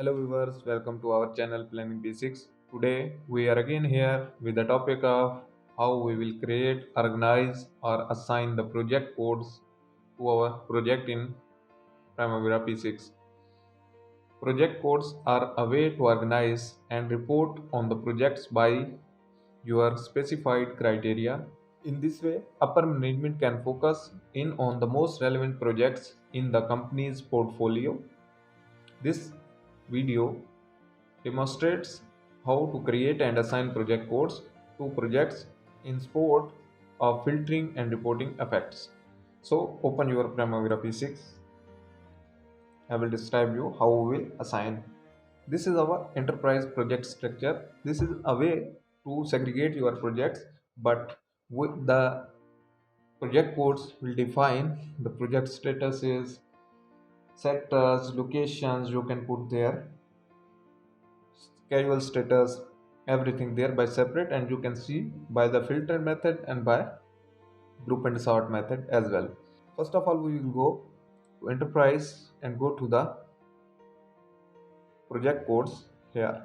Hello viewers, welcome to our channel Planning Basics. Today we are again here with the topic of how we will create, organize or assign the project codes to our project in Primavera P6. Project codes are a way to organize and report on the projects by your specified criteria. In this way, upper management can focus in on the most relevant projects in the company's portfolio. This video demonstrates how to create and assign project codes to projects in support of filtering and reporting effects. So open your Primavera P6. I will describe you how we will assign. This is our enterprise project structure. This is a way to segregate your projects, but with the project codes will define the project statuses, sectors, locations you can put there, schedule status, everything there by separate, and you can see by the filter method and by group and sort method as well. First of all, we will go to enterprise and go to the project codes here,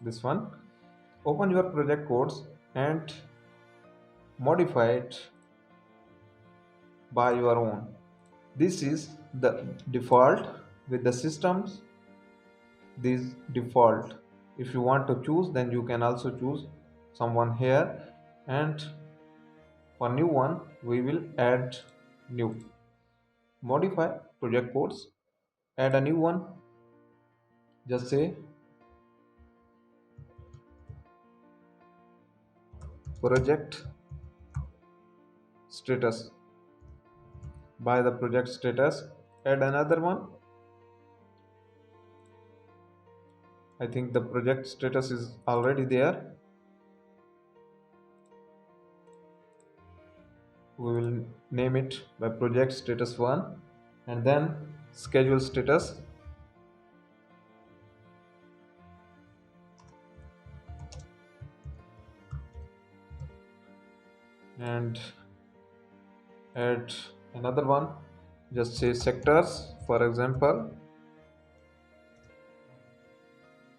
this one. Open your project codes and modify it by your own. This is the default with the systems. This default, if you want to choose, then you can also choose someone here, and for new one we will add new, modify project codes, add a new one, just say project status. By the project status, add another one. I think the project status is already there. We will name it by project status 1, and then schedule status, and add another one, just say sectors for example,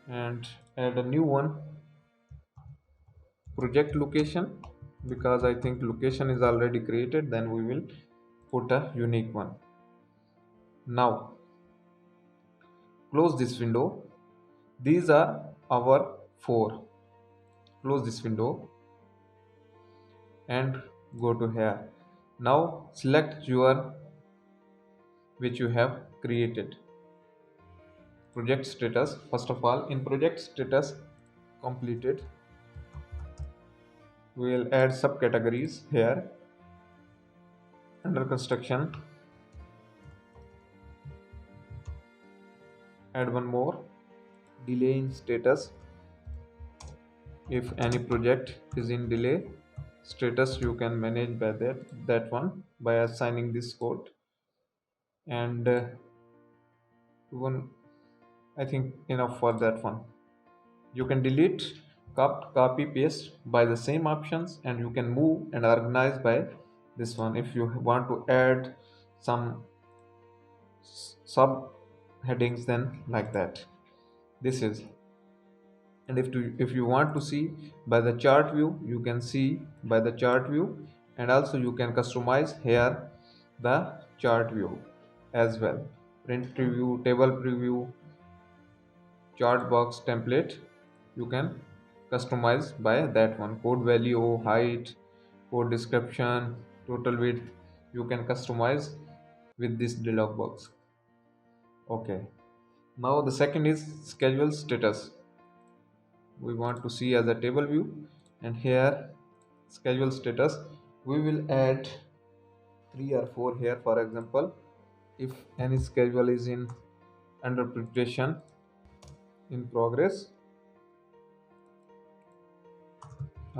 and add a new one, project location, because I think location is already created, then we will put a unique one. Now close this window. These are our four. Close this window and go to here. Now select your which you have created project status. First of all, in project status completed, we will add subcategories here. Under construction, add one more, delay in status. If any project is in delay status, you can manage by that one by assigning this code. And one, I think enough for that one. You can delete, copy paste by the same options, and you can move and organize by this one. If you want to add some sub headings, then like that, this is. And if you want to see by the chart view, you can see by the chart view, and also you can customize here the chart view as well. Print preview, table preview, chart box template, you can customize by that one. Code value, height, code description, total width, you can customize with this dialog box. Okay, now the second is schedule status. We want to see as a table view, and here schedule status, we will add 3 or 4 here. For example, if any schedule is in under preparation, in progress,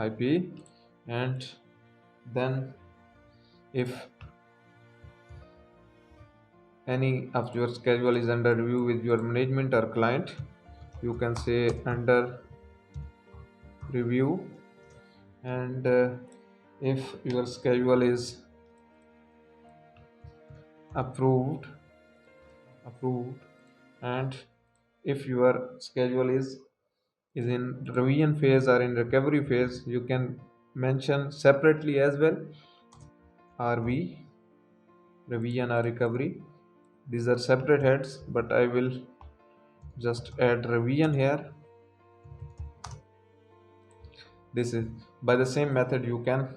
IP, and then if any of your schedule is under review with your management or client, you can say under review. And if your schedule is approved, and if your schedule is in revision phase or in recovery phase, you can mention separately as well. Are we revision or recovery? These are separate heads, but I will just add revision here. This is by the same method you can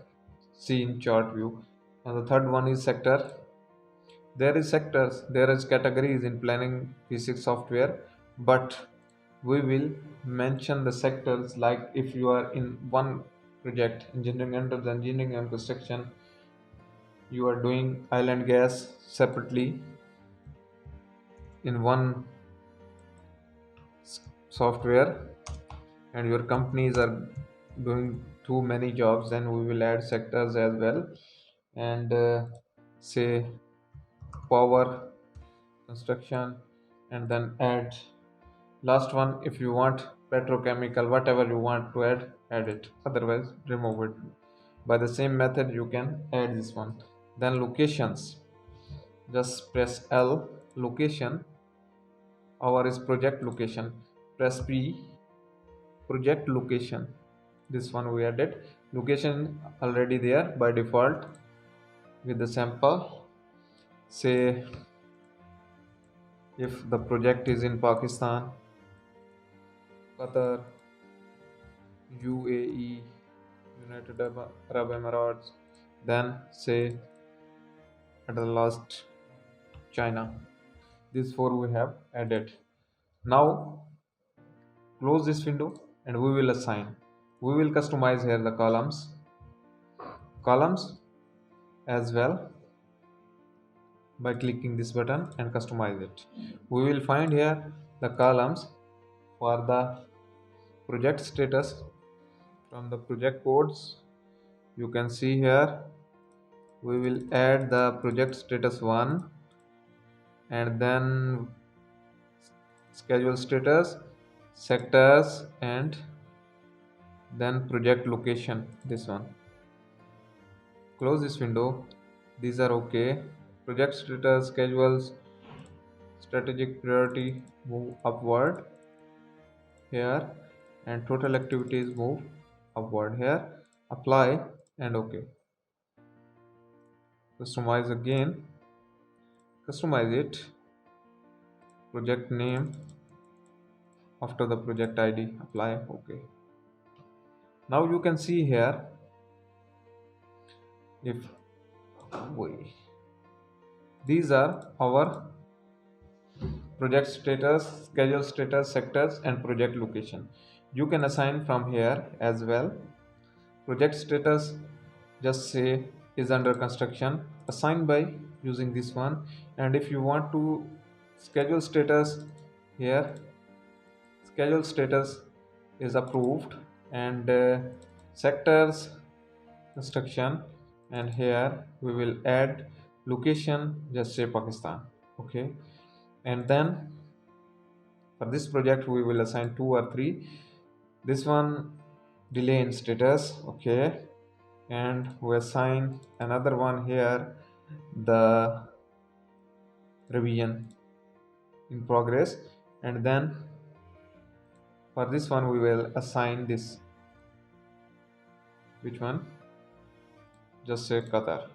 see in chart view. And the third one is sector. There is sectors, there is categories in planning physics software, but we will mention the sectors. Like if you are in one project, engineering under the engineering and construction, you are doing oil and gas separately in one software, and your companies are doing too many jobs, then we will add sectors as well. And say power, construction, and then add last one. If you want petrochemical, whatever you want to add it, otherwise remove it. By the same method you can add this one. Then locations, just press L. Location, our is project location. Press P, project location. This one we added. Location already there by default with the sample. Say if the project is in Pakistan, Qatar, UAE, United Arab Emirates, then say at the last China. These four we have added. Now close this window and we will assign. We will customize here the columns as well by clicking this button and customize it. We will find here the columns for the project status from the project codes. You can see here we will add the project status 1, and then schedule status, sectors, and then project location. This one. Close this window. These are okay. Project status, schedules, strategic priority move upward here, and total activities move upward here. Apply and okay. Customize again. Customize it. Project name after the project ID. Apply okay. Now you can see here if we these are our project status, schedule status, sectors, and project location. You can assign from here as well. Project status, just say is under construction, assign by using this one. And if you want to schedule status, here schedule status is approved, and sectors construction, and here we will add location, just say Pakistan. Okay, and then for this project we will assign 2 or 3. This one delay in status. Okay, and we assign another one here, the revision in progress. And then for this one we will assign this, which one, just say Qatar.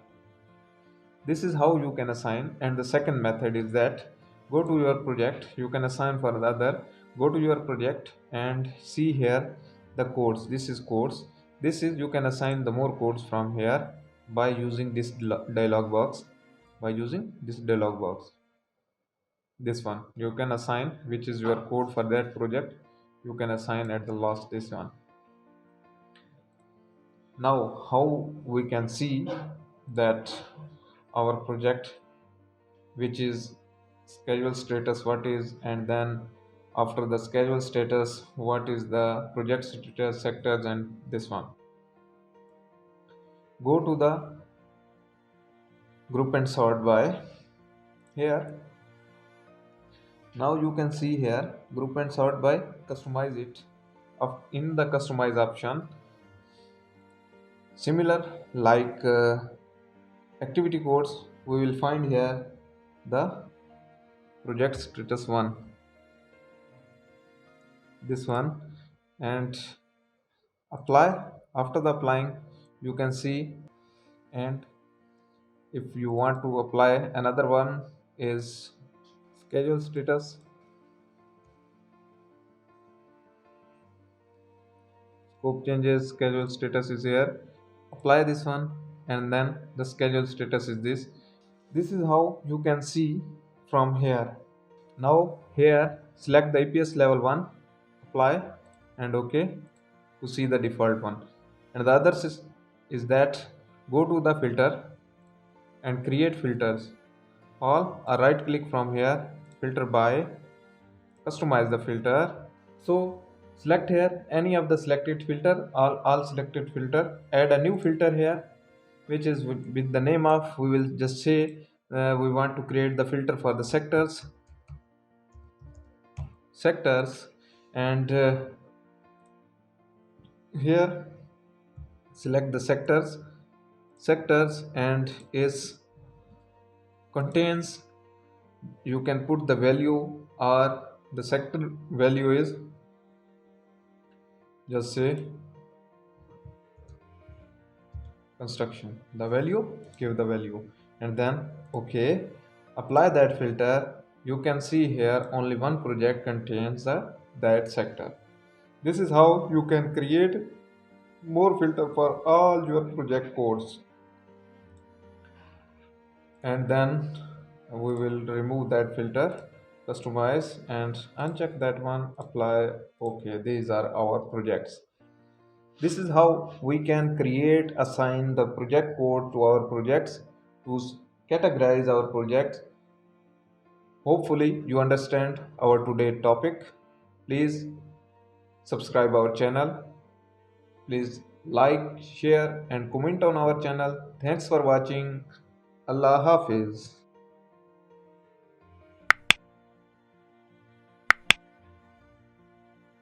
This is how you can assign. And the second method is that go to your project, you can assign for the other. Go to your project and see here the codes. This is codes. This is, you can assign the more codes from here by using this dialog box. By using this dialog box, this one you can assign, which is your code for that project. You can assign at the last, this one. Now how we can see that our project, which is schedule status, what is, and then after the schedule status, what is the project status, sectors, and this one. Go to the group and sort by here. Now you can see here group and sort by, customize it in the customize option. Similar like activity codes, we will find here the project status 1. this one and apply. After the applying, you can see. And if you want to apply another one is schedule status. Scope changes, schedule status is here. Apply this one, and then the schedule status is this. This is how you can see from here. Now here select the EPS level 1, apply and OK to see the default one. And the other is that go to the filter and create filters all, or right click from here, filter by, customize the filter. So select here any of the selected filter, all selected filter, add a new filter here, which is with the name of, we will just say we want to create the filter for the sectors. And here select the sectors and is contains, you can put the value, or the sector value is, just say construction, the value, give the value, and then OK, apply that filter. You can see here only one project contains that sector. This is how you can create more filter for all your project codes. And then we will remove that filter, customize and uncheck that one, apply. OK, these are our projects. This is how we can create, assign the project code to our projects, to categorize our projects. Hopefully you understand our today topic. Please subscribe our channel. Please like, share and comment on our channel. Thanks for watching. Allah Hafiz.